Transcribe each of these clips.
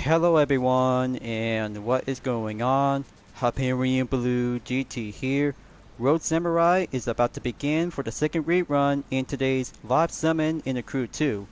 Hello everyone, and what is going on? Hyperion-Blue-GT here. Road Samurai is about to begin for the second rerun in today's live summon in the Crew 2.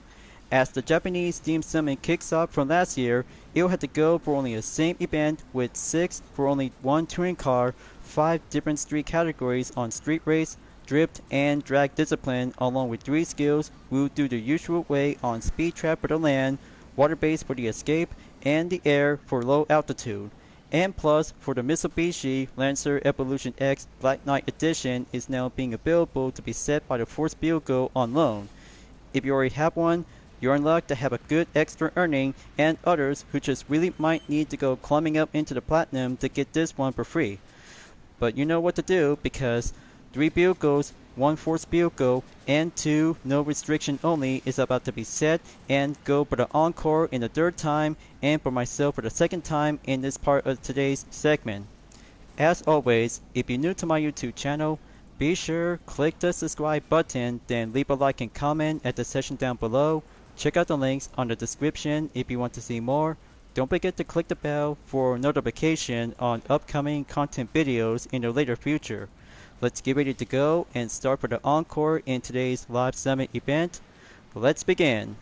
As the Japanese Steam Summon kicks off from last year, it'll have to go for only the same event with 6 for only 1 touring car, 5 different street categories on street race, drift, and drag discipline, along with 3 skills moved through the usual way on speed trap for the land, water base for the escape, and the air for low altitude. And plus, for the Mitsubishi Lancer Evolution X Black Knight Edition is now being available to be set by the Force Vehicle on loan. If you already have one, you're in luck to have a good extra earning, and others who just really might need to go climbing up into the platinum to get this one for free. But you know what to do, because 3 vehicles, 1 force vehicle, and 2 no restriction only is about to be set and go for the encore in the 3rd time, and for myself for the 2nd time in this part of today's segment. As always, if you're new to my YouTube channel, be sure click the subscribe button, then leave a like and comment at the section down below. Check out the links on the description if you want to see more. Don't forget to click the bell for notification on upcoming content videos in the later future. Let's get ready to go and start for the encore in today's live summit event. Let's begin.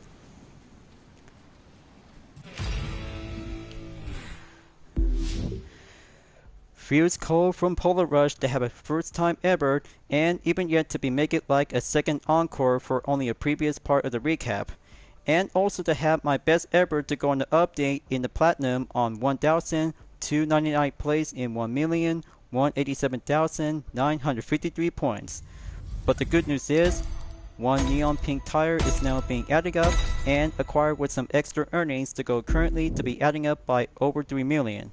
Feels cold from Polar Rush to have a first time ever, and even yet to be make it like a second encore for only a previous part of the recap. And also to have my best ever to go on the update in the platinum on 1,299 place in 1,187,953 points. But the good news is, one neon pink tire is now being added up and acquired with some extra earnings to go currently to be adding up by over 3 million.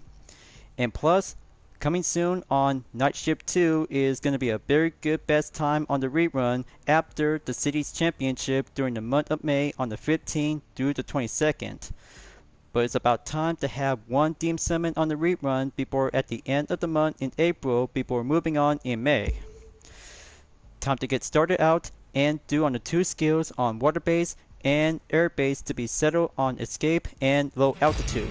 And plus, coming soon on Night Shift 2 is going to be a very good best time on the rerun after the city's championship during the month of May on the 15th through the 22nd. But it's about time to have one Steam Summon on the rerun before at the end of the month in April before moving on in May. Time to get started out and do on the 2 skills on water base and air base to be settled on escape and low altitude.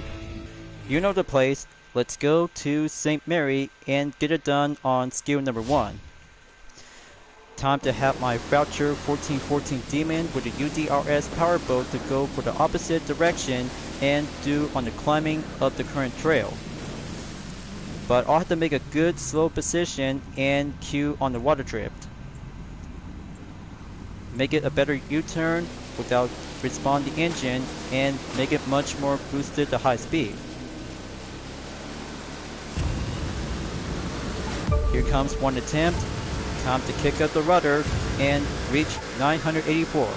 You know the place. Let's go to St. Mary and get it done on skill number 1. Time to have my Voucher 1414 Demon with a UDRS powerboat to go for the opposite direction and do on the climbing of the current trail. But I'll have to make a good slow position and queue on the water drift. Make it a better U-turn without respawn the engine and make it much more boosted to high speed. Here comes one attempt. Time to kick up the rudder and reach 984.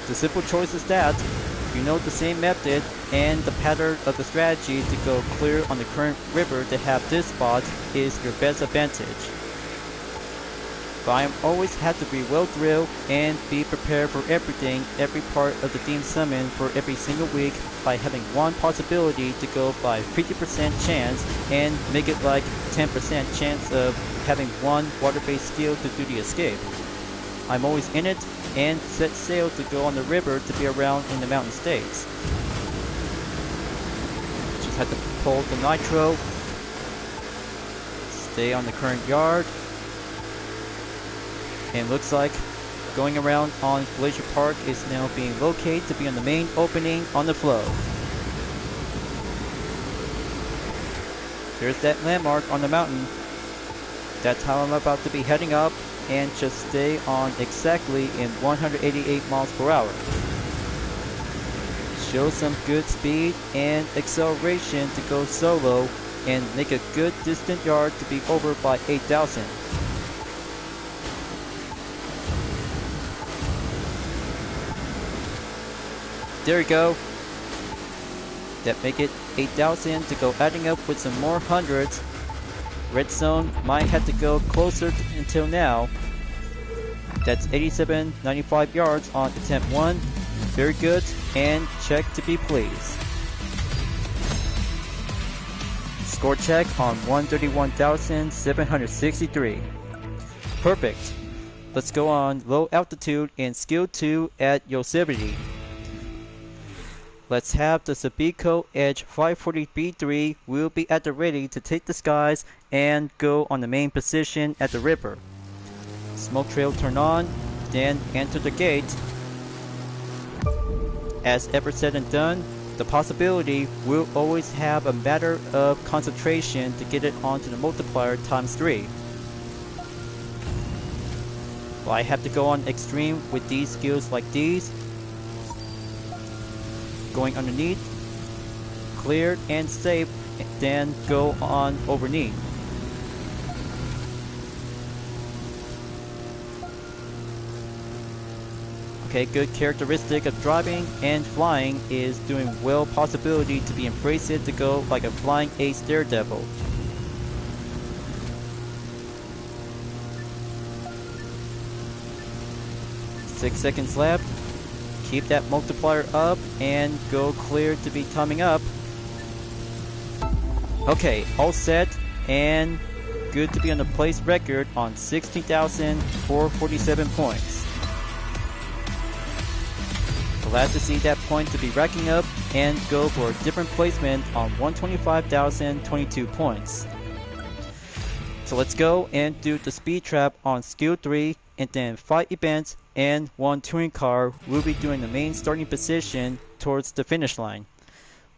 The simple choice is that you know the same method and the pattern of the strategy to go clear on the current river to have this spot is your best advantage. But I always have to be well drilled and be prepared for everything, every part of the Steam Summon for every single week by having one possibility to go by 50% chance and make it like 10% chance of having one water-based skill to do the escape. I'm always in it and set sail to go on the river to be around in the mountain states. Just have to pull the nitro, stay on the current yard. And looks like going around on Glacier Park is now being located to be on the main opening on the flow. There's that landmark on the mountain. That's how I'm about to be heading up and just stay on exactly in 188 miles per hour. Show some good speed and acceleration to go solo and make a good distant yard to be over by 8,000. There we go. That make it 8,000 to go adding up with some more hundreds. Red zone might have to go closer until now. That's 87.95 yards on attempt 1. Very good, and check to be pleased. Score check on 131,763. Perfect. Let's go on low altitude and skill 2 at Yosemite. Let's have the Sabico Edge 540B3 will be at the ready to take the skies and go on the main position at the river. Smoke trail turn on, then enter the gate. As ever said and done, the possibility will always have a matter of concentration to get it onto the multiplier times 3. Well, I have to go on extreme with these skills like these. Going underneath, cleared and safe, then go on overneath. Okay, good characteristic of driving and flying is doing well possibility to be embraced to go like a flying ace daredevil. Six seconds left. Keep that multiplier up and go clear to be timing up. Okay, all set and good to be on the place record on 16,447 points. Glad to see that point to be racking up and go for a different placement on 125,022 points. So let's go and do the speed trap on skill 3 and then 5 events and 1 touring car will be doing the main starting position towards the finish line.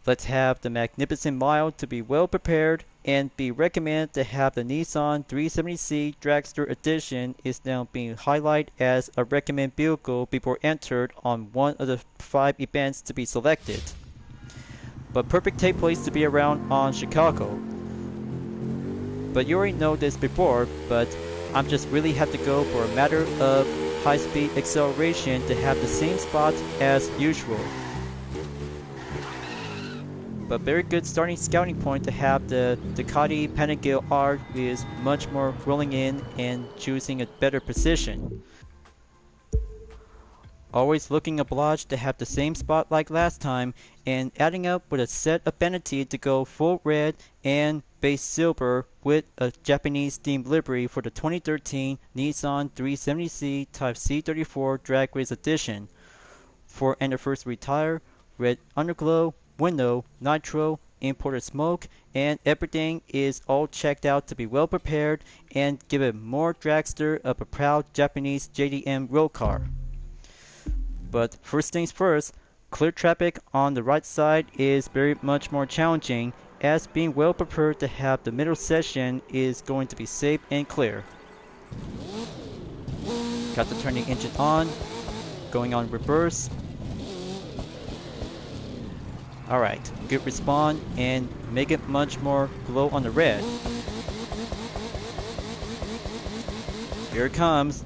Let's have the magnificent mile to be well prepared and be recommended to have the Nissan 370C Dragster Edition is now being highlighted as a recommended vehicle before entered on one of the 5 events to be selected. But perfect take place to be around on Chicago. But you already know this before, but I'm just really have to go for a matter of high speed acceleration to have the same spot as usual. But very good starting scouting point to have the Ducati Panigale R is much more rolling in and choosing a better position. Always looking obliged to have the same spot like last time and adding up with a set of vanity to go full red and base silver with a Japanese themed livery for the 2013 Nissan 370C Type C34 Drag Race Edition. For anniversary tire, red underglow, window, nitro, imported smoke, and everything is all checked out to be well prepared and give it more dragster of a proud Japanese JDM road car. But first things first, clear traffic on the right side is very much more challenging as being well prepared to have the middle section is going to be safe and clear. Got to turn the engine on, going on reverse. Alright, good respawn and make it much more glow on the red. Here it comes.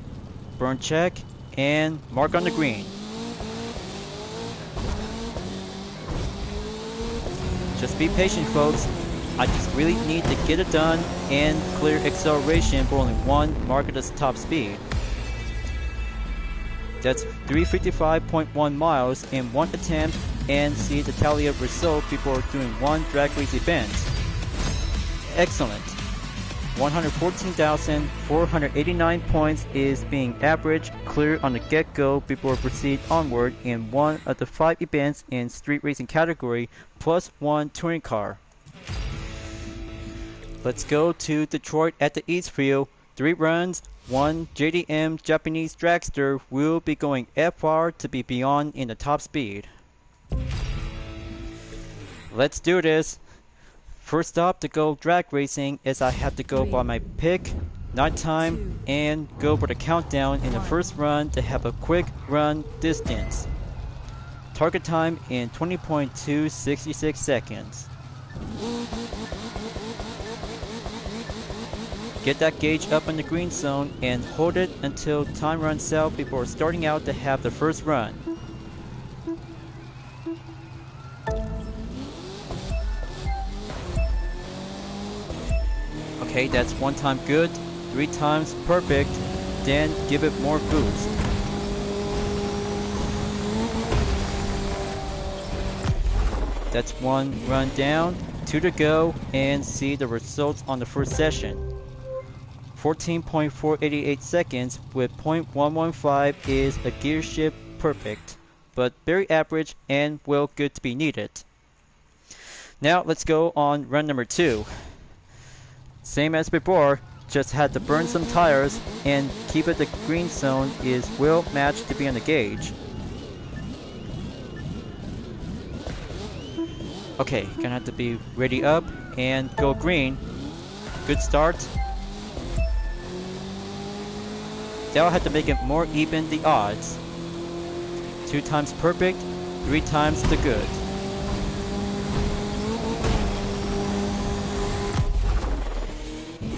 Burn check and mark on the green. Just be patient, folks. I just really need to get it done and clear acceleration for only one mark at its top speed. That's 355.1 miles in one attempt and see the tally of result before doing one drag race event. Excellent. 114,489 points is being averaged clear on the get-go before proceed onward in one of the 5 events in street racing category plus 1 touring car. Let's go to Detroit at the Eastfield. 3 runs, 1 JDM Japanese dragster will be going FR to be beyond in the top speed. Let's do this. First stop to go drag racing is I have to go by my pick, nighttime, and go for the countdown in the first run to have a quick run distance. Target time in 20.266 seconds. Get that gauge up in the green zone and hold it until time runs out before starting out to have the first run. Okay, that's 1 time good, 3 times perfect, then give it more boost. That's 1 run down, 2 to go, and see the results on the first session. 14.488 seconds with 0.115 is a gear shift perfect, but very average and well good to be needed. Now let's go on run number 2. Same as before, just had to burn some tires and keep it the green zone is well matched to be on the gauge. Okay, gonna have to be ready up and go green. Good start. That'll have to make it more even the odds. 2 times perfect, 3 times the good.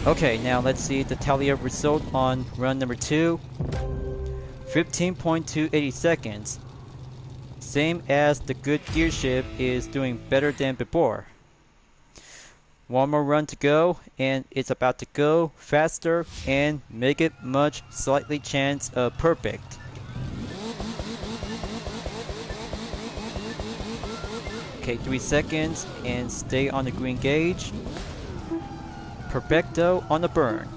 Okay, now let's see the tally of result on run number 2. 15.280 seconds. Same as the good gear shift is doing better than before. One more run to go and it's about to go faster and make it much slightly chance of perfect. Okay, 3 seconds and stay on the green gauge. Perfecto on the burn.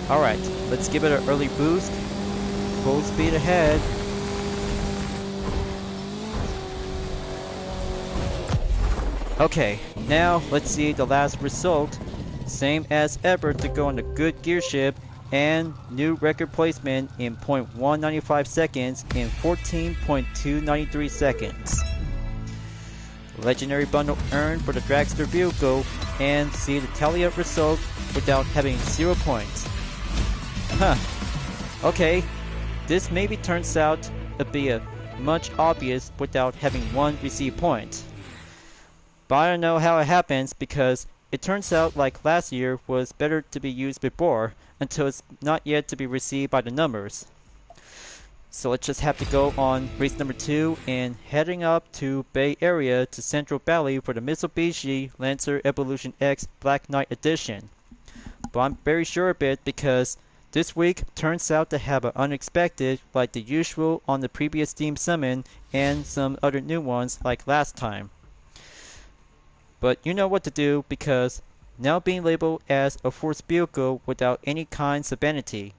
Alright, let's give it an early boost. Full speed ahead. Okay, now let's see the last result. Same as ever to go on the good gear shift and new record placement in 0.195 seconds in 14.293 seconds. Legendary bundle earned for the dragster vehicle and see the tally of results without having 0 points. Huh. Okay, this maybe turns out to be a much obvious without having 1 received point. But I don't know how it happens because it turns out like last year was better to be used before until it's not yet to be received by the numbers. So let's just have to go on race number 2 and heading up to Bay Area to Central Valley for the Mitsubishi Lancer Evolution X Black Knight Edition. But I'm very sure of it because this week turns out to have an unexpected like the usual on the previous Steam Summon and some other new ones like last time. But you know what to do because now being labeled as a force vehicle without any kinds of vanity.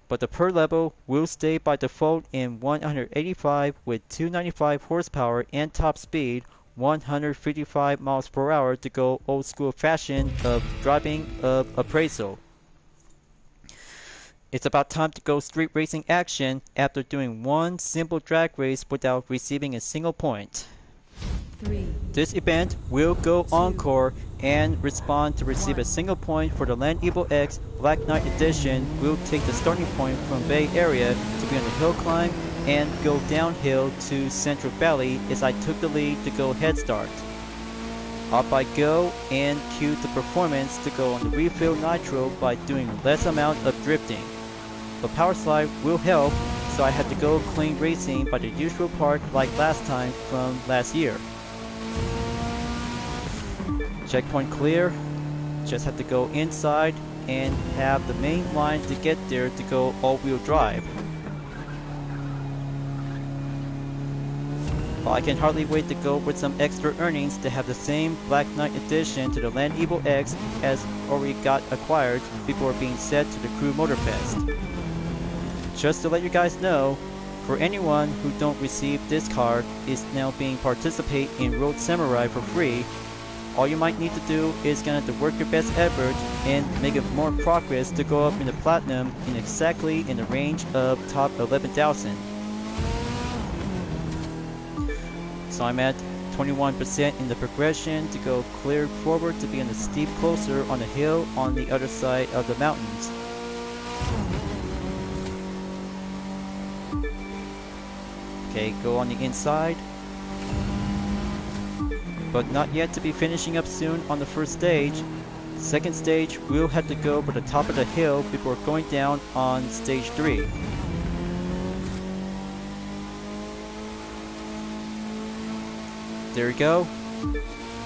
But the per level will stay by default in 185 with 295 horsepower and top speed 155 miles per hour to go old school fashion of driving of appraisal. It's about time to go street racing action after doing 1 simple drag race without receiving a single point. This event will go encore and respond to receive a single point for the Land Evil X Black Knight Edition. Will take the starting point from Bay Area to be on the hill climb and go downhill to Central Valley as I took the lead to go head start. Up I go and cue the performance to go on the refill nitro by doing less amount of drifting. The power slide will help, so I had to go clean racing by the usual part like last time from last year. Checkpoint clear, just have to go inside and have the main line to get there to go all-wheel drive. Well, I can hardly wait to go with some extra earnings to have the same Black Knight Edition to the Land Evil X as already got acquired before being sent to the Crew Motorfest. Just to let you guys know, for anyone who don't receive this card is now being participate in Road Samurai for free. All you might need to do is gonna have to work your best effort and make it more progress to go up in the platinum in exactly in the range of top 11,000. So I'm at 21% in the progression to go clear forward to be on the steep closer on the hill on the other side of the mountains. Okay, go on the inside. But not yet to be finishing up soon on the first stage. Second stage, we'll have to go for the top of the hill before going down on stage 3. There we go.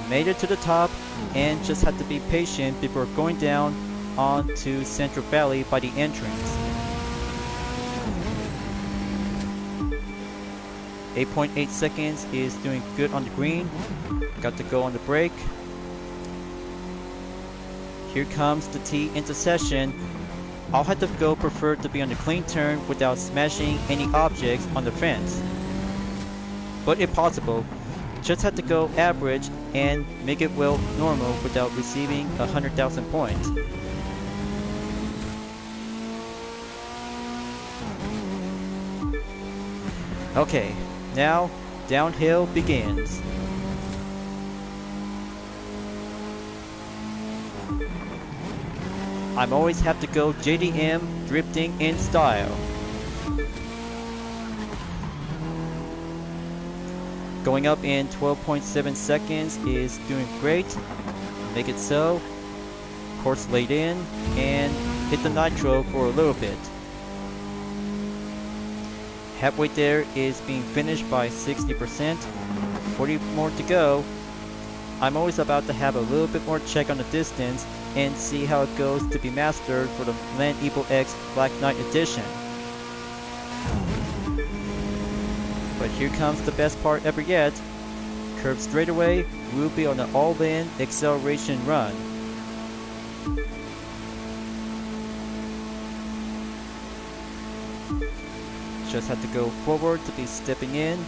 Made it to the top and just had to be patient before going down onto Central Valley by the entrance. 8.8 seconds is doing good on the green. Got to go on the brake. Here comes the T intersection. I'll have to go prefer to be on the clean turn without smashing any objects on the fence. But if possible, just have to go average and make it well normal without receiving 100,000 points. Okay, now downhill begins. I'm always have to go JDM drifting in style. Going up in 12.7 seconds is doing great. Make it so. Course laid in and hit the nitro for a little bit. Halfway there is being finished by 60%. 40 more to go. I'm always about to have a little bit more check on the distance and see how it goes to be mastered for the Land Evil X Black Knight Edition. But here comes the best part ever yet. Curve straightaway, we'll be on an all-in acceleration run. Just have to go forward to be stepping in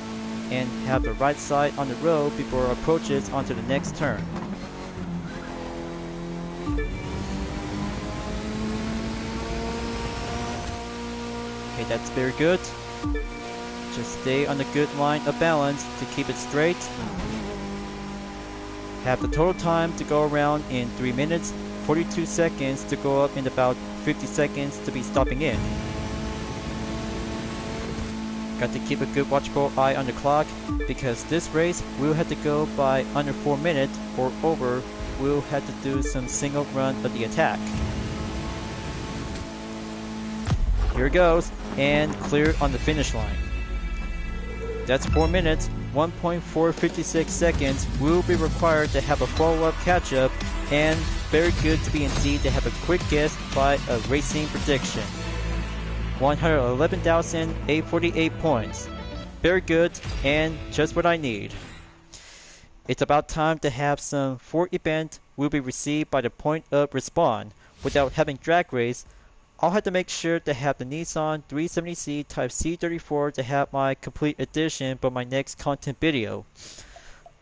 and have the right side on the road before it approaches onto the next turn. Okay, that's very good. Just stay on the good line of balance to keep it straight. Have the total time to go around in 3 minutes, 42 seconds to go up in about 50 seconds to be stopping in. Got to keep a good watchful eye on the clock because this race we'll have to go by under 4 minutes or over. We'll have to do some single run of the attack. Here it goes and clear on the finish line. That's 4 minutes, 1.456 seconds will be required to have a follow-up catch-up, and very good to be indeed to have a quick guess by a racing prediction. 111,848 points. Very good, and just what I need. It's about time to have some 4 event will be received by the point of respawn. Without having drag race, I'll have to make sure to have the Nissan 370C Type C34 to have my complete edition for my next content video.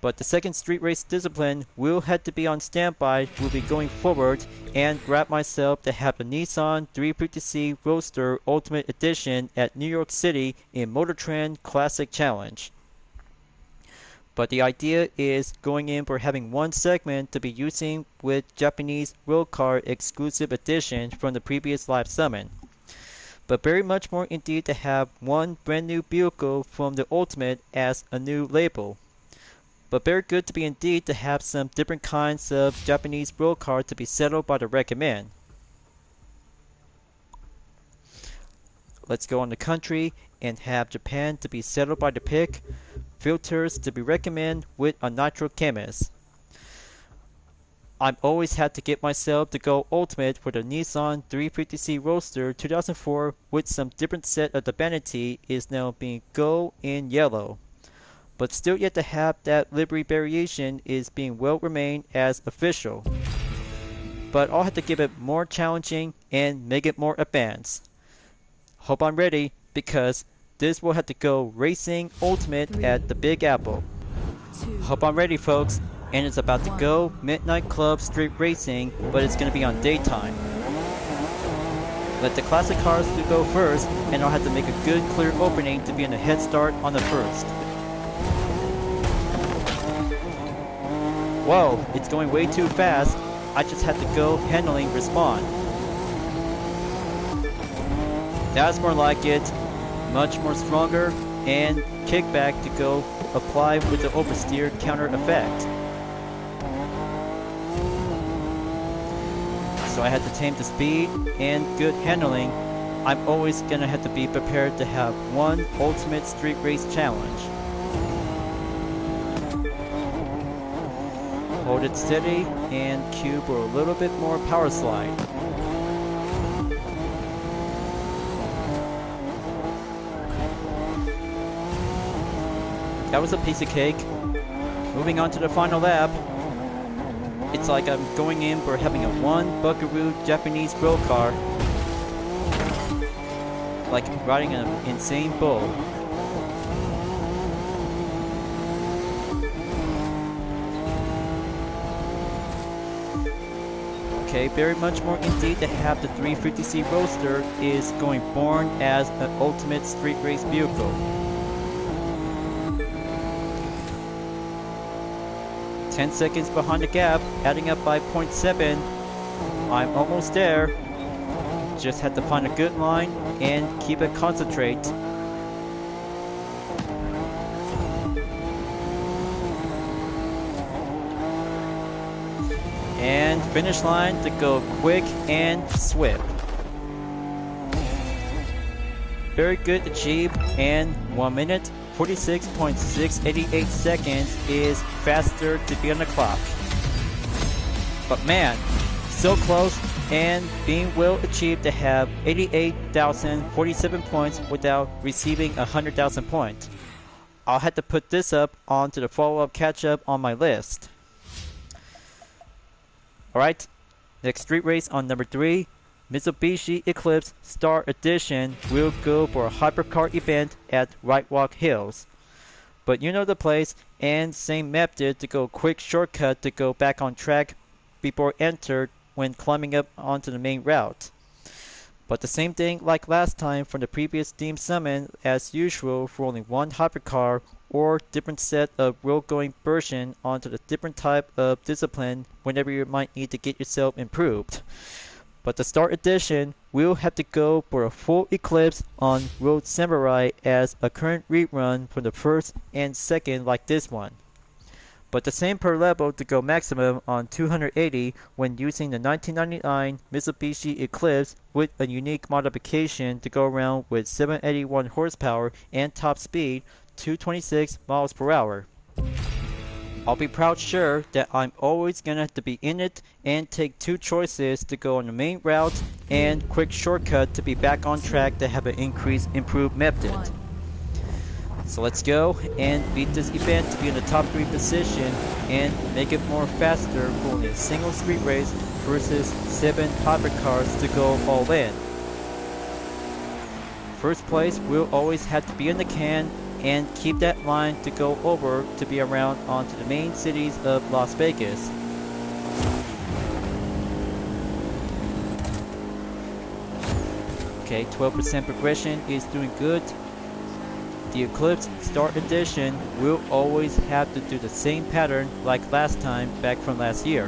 But the second street race discipline will have to be on standby. Will be going forward and grab myself to have the Nissan 350C Roadster Ultimate Edition at New York City in Motor Trend Classic Challenge. But the idea is going in for having one segment to be using with Japanese Road Car exclusive edition from the previous live summon. But very much more indeed to have one brand new vehicle from the Ultimate as a new label. But very good to be indeed to have some different kinds of Japanese road car to be settled by the recommend. Let's go on the country and have Japan to be settled by the pick. Filters to be recommend with a nitro chemist. I've always had to get myself to go ultimate for the Nissan 350C Roadster 2004 with some different set of the vanity is now being go in yellow. But still yet to have that livery variation is being well remain as official. But I'll have to give it more challenging and make it more advanced. Hope I'm ready because this will have to go racing ultimate at the Big Apple. Hope I'm ready folks, and it's about to go Midnight Club Street Racing, but it's going to be on daytime. Let the classic cars to go first, and I'll have to make a good clear opening to be in a head start on the first. Whoa, it's going way too fast. I just had to go handling respawn. That's more like it. Much more stronger and kickback to go apply with the oversteer counter effect. So I had to tame the speed and good handling. I'm always gonna have to be prepared to have one ultimate street race challenge. Hold it steady and cue for a little bit more power slide. That was a piece of cake. Moving on to the final lap. It's like I'm going in for having a one buckaroo Japanese roll car. Like riding an insane bull. Okay, very much more indeed to have the 350C Roadster is going born as an ultimate street race vehicle. "10 seconds behind the gap, adding up by 0.7. I'm almost there. Just had to find a good line and keep it concentrate. And finish line to go quick and swift. Very good achieved, and 1 minute 46.688 seconds is faster to be on the clock. But man, so close, and being well achieved to have 88,047 points without receiving 100,000 points. I'll have to put this up onto the follow-up catch-up on my list. Alright, next street race on number 3, Mitsubishi Eclipse Star Edition will go for a hypercar event at Right Walk Hills. But you know the place, and same method to go quick shortcut to go back on track before entered when climbing up onto the main route. But the same thing like last time from the previous Steam Summon as usual for only one hypercar or different set of road going version onto the different type of discipline whenever you might need to get yourself improved. But the Star Edition will have to go for a full Eclipse on Road Samurai as a current rerun from the first and second like this one. But the same per level to go maximum on 280 when using the 1999 Mitsubishi Eclipse with a unique modification to go around with 781 horsepower and top speed 226 miles per hour. I'll be proud sure that I'm always gonna have to be in it and take two choices to go on the main route and quick shortcut to be back on track to have an increased improved method. So let's go and beat this event to be in the top 3 position and make it more faster for only a single street race versus 7 hypercars to go all in. First place will always have to be in the can and keep that line to go over to be around onto the main cities of Las Vegas. Okay, 12% progression is doing good. The Eclipse Star Edition will always have to do the same pattern like last time back from last year.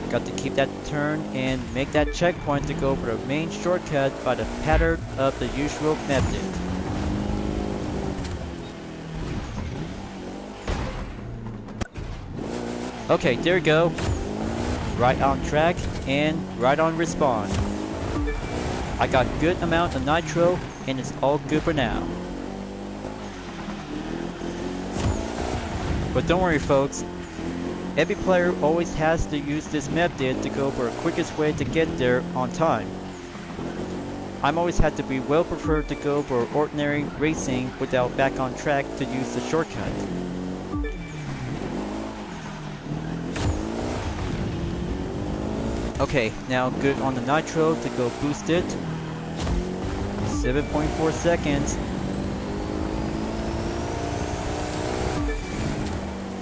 Got to keep that turn and make that checkpoint to go for the main shortcut by the pattern of the usual method. Okay, there we go. Right on track and right on respawn. I got good amount of nitro and it's all good for now. But don't worry folks, every player always has to use this method to go for the quickest way to get there on time. I'm always had to be well preferred to go for ordinary racing without back on track to use the shortcut. Okay, now good on the nitro to go boost it. 7.4 seconds.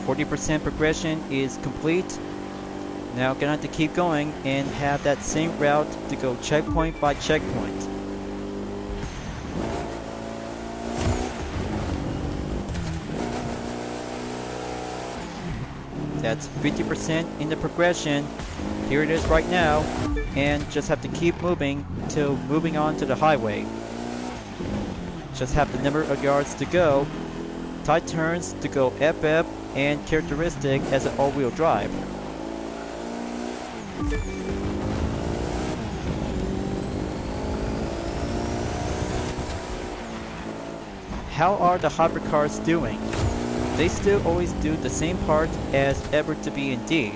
40% progression is complete. Now gonna have to keep going and have that same route to go checkpoint by checkpoint. That's 50% in the progression. Here it is right now, and just have to keep moving till moving on to the highway. Just have the number of yards to go. Tight turns to go FF and characteristic as an all-wheel drive. How are the hypercars doing? They still always do the same part as ever to be indeed.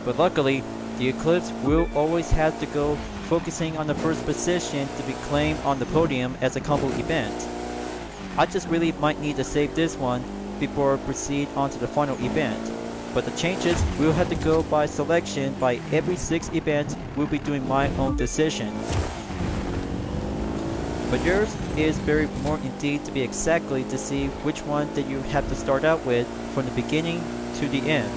But luckily, the Eclipse will always have to go focusing on the first position to be claimed on the podium as a combo event. I just really might need to save this one before proceed on to the final event. But the changes will have to go by selection. By every 6 events, we'll be doing my own decision. But yours is very more indeed to be exactly to see which one that you have to start out with from the beginning to the end.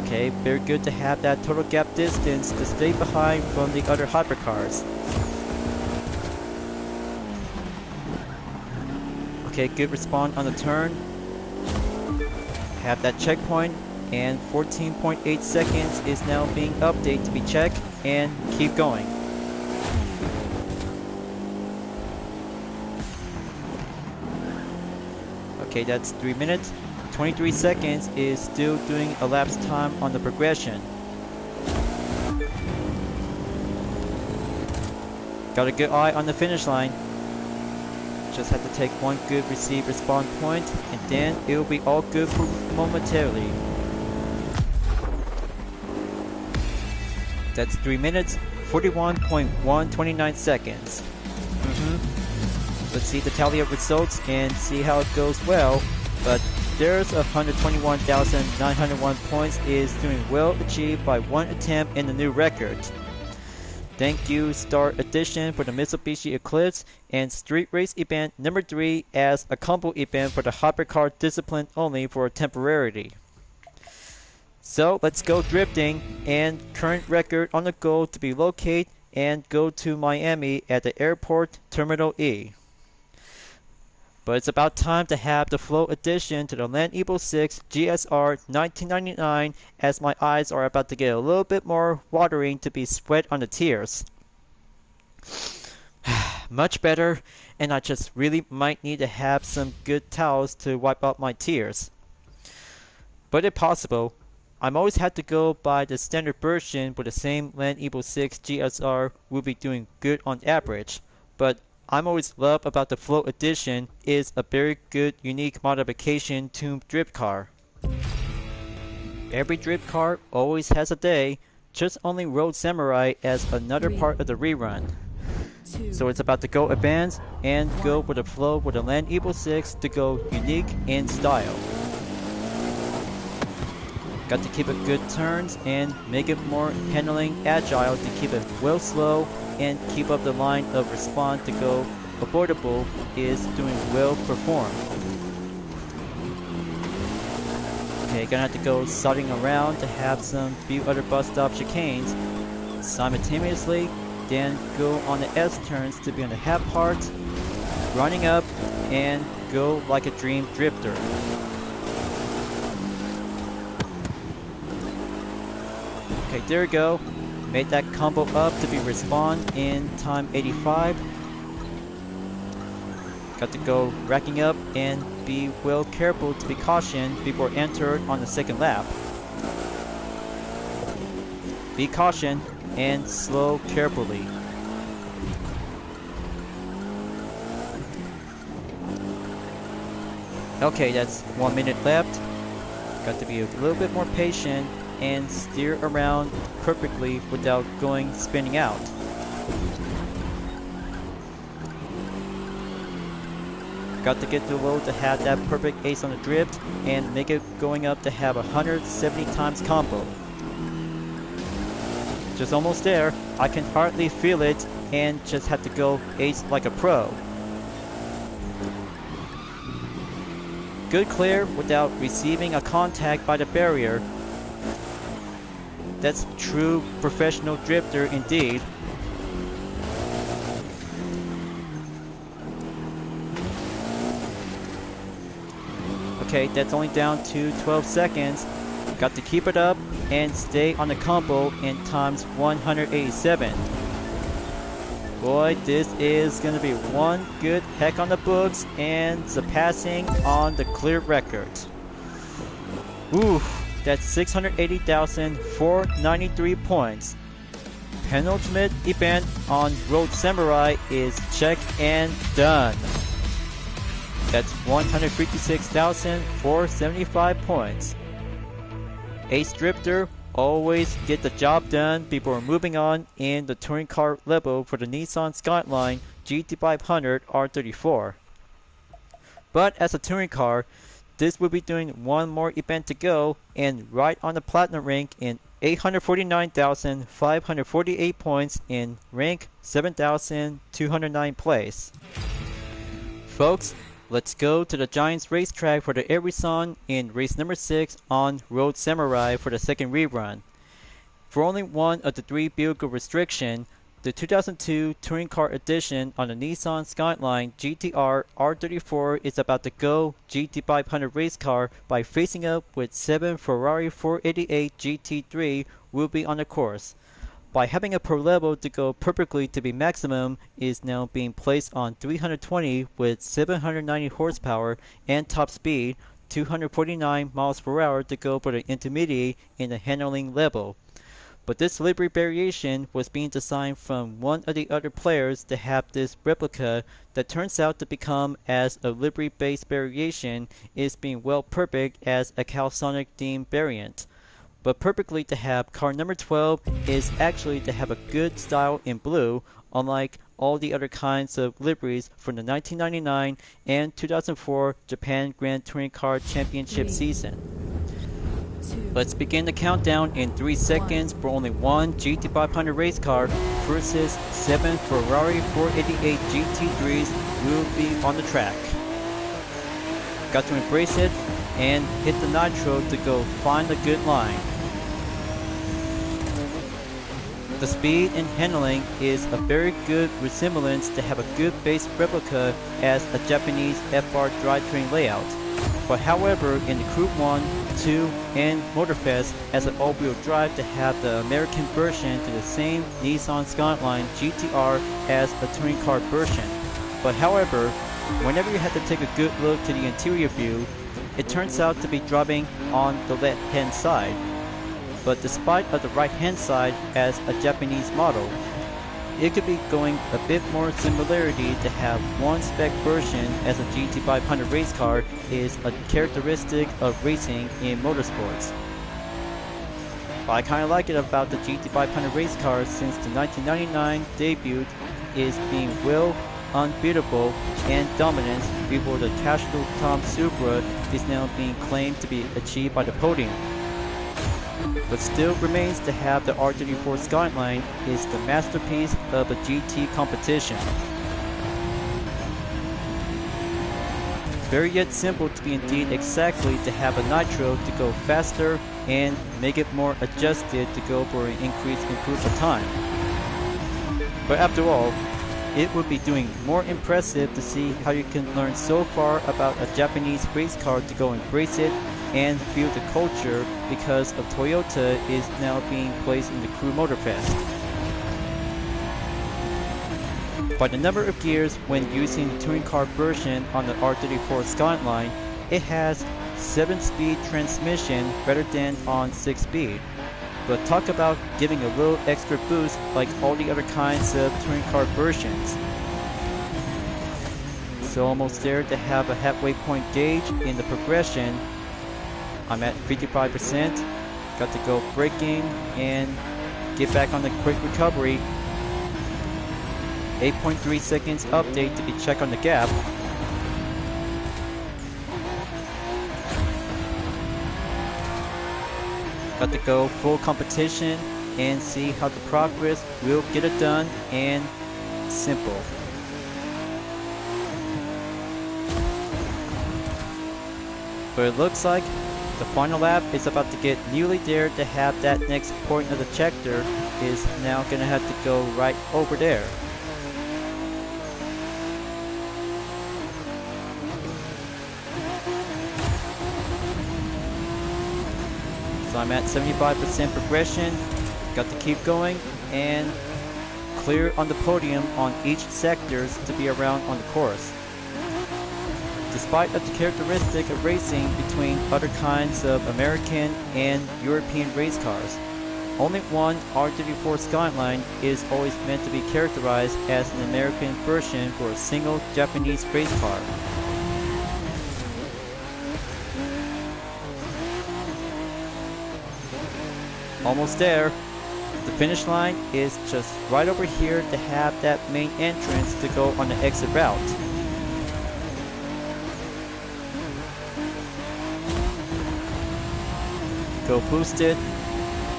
Okay, very good to have that total gap distance to stay behind from the other hypercars. Okay, good respawn on the turn. Have that checkpoint, and 14.8 seconds is now being updated to be checked, and keep going. Okay, that's 3 minutes. 23 seconds is still doing elapsed time on the progression. Got a good eye on the finish line. Just have to take one good receive respawn point, and then it will be all good for momentarily. That's 3 minutes, 41.129 seconds. Let's see the tally of results and see how it goes well. But there's 121,901 points is doing well achieved by one attempt in the new record. Thank you Star Edition for the Mitsubishi Eclipse and Street Race Event number 3 as a combo event for the Hypercar discipline only for temporarily. So let's go drifting, and current record on the go to be located and go to Miami at the airport Terminal E. But it's about time to have the flow addition to the Land Evo 6 GSR 1999, as my eyes are about to get a little bit more watering to be sweat on the tears. Much better, and I just really might need to have some good towels to wipe out my tears. But if possible, I'm always had to go by the standard version, with the same Land Evo 6 GSR will be doing good on average. But I'm always love about the Flow Edition is a very good unique modification tuned drift car. Every drift car always has a day, just only Road Samurai as another part of the rerun. So it's about to go advance and go with the flow with the Land Evo 6 to go unique in style. Got to keep it good turns and make it more handling agile to keep it well slow and keep up the line of response to go avoidable is doing well performed. Okay, gonna have to go sodding around to have some few other bus stop chicanes simultaneously, then go on the S turns to be on the half part, running up and go like a dream drifter. Okay, there we go. Made that combo up to be respawn in time 85. Got to go racking up and be well careful to be cautioned before entered on the second lap. Be cautioned and slow carefully. Okay, that's 1 minute left. Got to be a little bit more patient and steer around perfectly without going spinning out. Got to get the low to have that perfect ace on the drift and make it going up to have 170 times combo. Just almost there. I can hardly feel it and just have to go ace like a pro. Good clear without receiving a contact by the barrier. That's true professional drifter indeed. Okay, that's only down to 12 seconds. Got to keep it up and stay on the combo in times 187. Boy, this is gonna be one good heck on the books and surpassing on the clear record. Oof. That's 680,493 points. Penultimate event on Road Samurai is checked and done. That's 156,475 points. Ace Drifter always get the job done before moving on in the touring car level for the Nissan Skyline GT500 R34. But as a touring car, this will be doing one more event to go and right on the platinum rank in 849,548 points in rank 7,209 place. Folks, let's go to the Giants racetrack for the Rerun in race number 6 on Road Samurai for the second rerun. For only one of the 3 vehicle restriction, the 2002 Touring Car Edition on the Nissan Skyline GTR R34 is about to go GT500 race car by facing up with 7 Ferrari 488 GT3 will be on the course. By having a pro level to go perfectly to be maximum is now being placed on 320 with 790 horsepower and top speed 249 miles per hour to go for the intermediate in the handling level. But this livery variation was being designed from one of the other players to have this replica that turns out to become as a livery based variation is being well perfect as a Calsonic themed variant. But perfectly to have car number 12 is actually to have a good style in blue, unlike all the other kinds of liveries from the 1999 and 2004 Japan Grand Touring Car Championship season. Let's begin the countdown in 3 seconds for only one GT500 race car versus 7 Ferrari 488 GT3s will be on the track. Got to embrace it and hit the nitro to go find a good line. The speed and handling is a very good resemblance to have a good base replica as a Japanese FR drivetrain layout. But however, in the Group 1, 2, and Motorfest as an all-wheel drive to have the American version to the same Nissan Skyline GTR as a touring car version. But however, whenever you have to take a good look to the interior view, it turns out to be driving on the left-hand side. But despite of the right-hand side as a Japanese model, it could be going a bit more similarity to have one spec version as a GT500 race car is a characteristic of racing in motorsports. But I kinda like it about the GT500 race car since the 1999 debut is being well unbeatable and dominant before the casual Tom Supra is now being claimed to be achieved by the podium. But still remains to have the R34 Skyline is the masterpiece of a GT competition. Very yet simple to be indeed exactly to have a nitro to go faster and make it more adjusted to go for an increased improved time. But after all, it would be doing more impressive to see how you can learn so far about a Japanese race car to go embrace it and feel the culture because of Toyota is now being placed in the Crew Motorfest. By the number of gears when using the touring car version on the R34 Skyline, it has 7-speed transmission rather than on 6-speed. But talk about giving a little extra boost like all the other kinds of touring car versions. So almost there to have a halfway point gauge in the progression. I'm at 55%, got to go braking and get back on the quick recovery. 8.3 seconds update to be checked on the gap. Got to go full competition and see how the progress will get it done and simple. But it looks like the final lap is about to get nearly there to have that next point of the checker is now going to have to go right over there. So I'm at 75% progression, got to keep going and clear on the podium on each sectors to be around on the course. Despite the characteristic of racing between other kinds of American and European race cars, only one R34 Skyline is always meant to be characterized as an American version for a single Japanese race car. Almost there. The finish line is just right over here to have that main entrance to go on the exit route. Go boosted.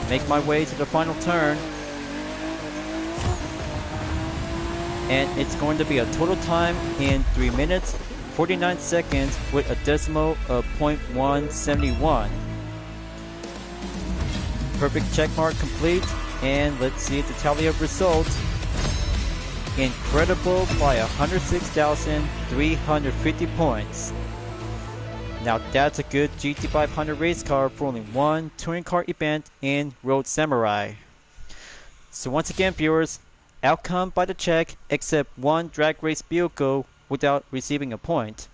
Make my way to the final turn. And it's going to be a total time in 3 minutes, 49 seconds with a decimal of 0.171. Perfect checkmark complete. And let's see the tally of results. Incredible by 106,350 points. Now that's a good GT500 race car for only one touring car event in Road Samurai. So once again viewers, outcome by the check except one drag race vehicle without receiving a point.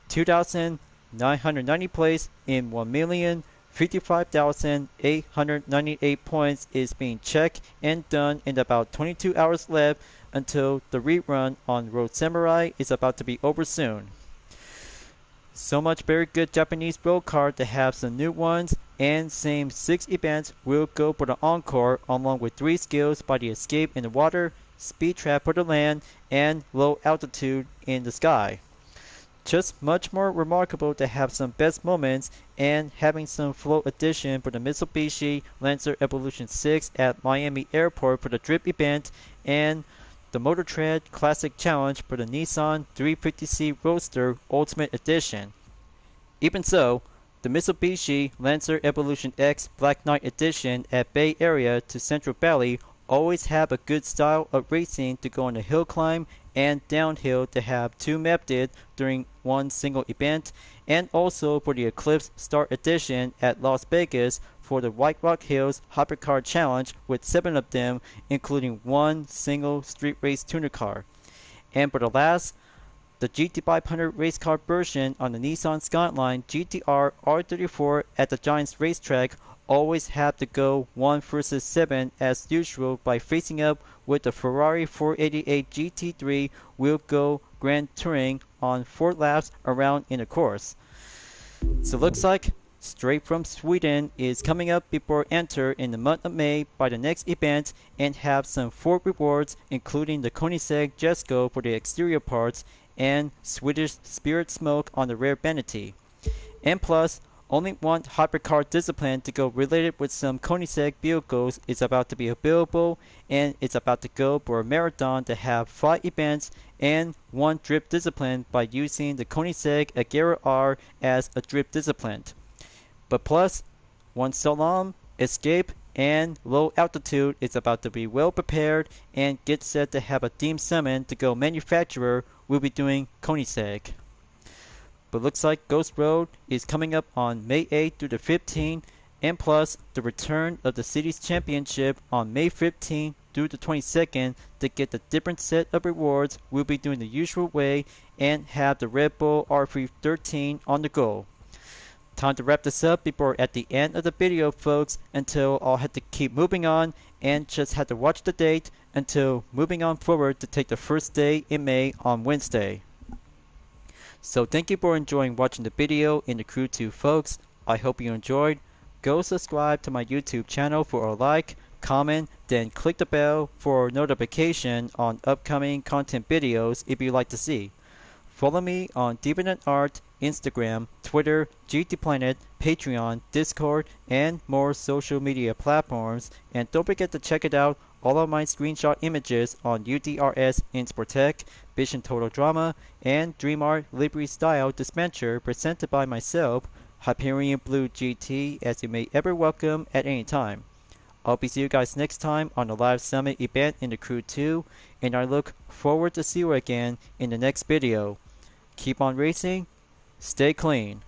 2,990 place in 1,055,898 points is being checked and done in about 22 hours left until the rerun on Road Samurai is about to be over soon. So much very good Japanese road car to have some new ones, and same 6 events will go for the encore along with 3 skills by the escape in the water, speed trap for the land, and low altitude in the sky. Just much more remarkable to have some best moments and having some float addition for the Mitsubishi Lancer Evolution 6 at Miami Airport for the drip event, and the Motor Trend Classic Challenge for the Nissan 350C Roadster Ultimate Edition. Even so, the Mitsubishi Lancer Evolution X Black Knight Edition at Bay Area to Central Valley always have a good style of racing to go on the hill climb and downhill to have 2 mapped during one single event, and also for the Eclipse Star Edition at Las Vegas for the White Rock Hills Hypercar Challenge with 7 of them, including one single street race tuner car. And for the last, the GT500 race car version on the Nissan Skyline GTR R34 at the Giants racetrack always have to go 1 versus 7 as usual by facing up with the Ferrari 488 GT3 will go Grand Touring on 4 laps around in the course. So looks like Straight from Sweden is coming up before enter in the month of May by the next event and have some 4 rewards including the Koenigsegg Jesko for the exterior parts and Swedish Spirit Smoke on the rear vanity. And plus, only one hypercar discipline to go related with some Koenigsegg vehicles is about to be available, and it's about to go for a marathon to have 5 events and 1 drip discipline by using the Koenigsegg Agera R as a drip discipline. But plus, one Salam, Escape, and Low Altitude is about to be well prepared and get set to have a theme summon to go manufacturer will be doing Koenigsegg. But looks like Ghost Road is coming up on May 8th through the 15th, and plus the return of the Cities Championship on May 15th through the 22nd to get the different set of rewards will be doing the usual way and have the Red Bull R313 on the go. Time to wrap this up before at the end of the video folks, until I'll have to keep moving on and just have to watch the date until moving on forward to take the first day in May on Wednesday. So thank you for enjoying watching the video in the Crew 2 folks. I hope you enjoyed. Go subscribe to my YouTube channel for a like, comment, then click the bell for notification on upcoming content videos if you'd like to see. Follow me on DeviantArt, Instagram, Twitter, GT Planet, Patreon, Discord, and more social media platforms. And don't forget to check it out, all of my screenshot images on UDRS Insportec, Vision Total Drama, and DreamArt Libre Style Dispenser presented by myself, Hyperion-Blue-GT, as you may ever welcome at any time. I'll be see you guys next time on the live summit event in the Crew 2, and I look forward to see you again in the next video. Keep on racing, stay clean.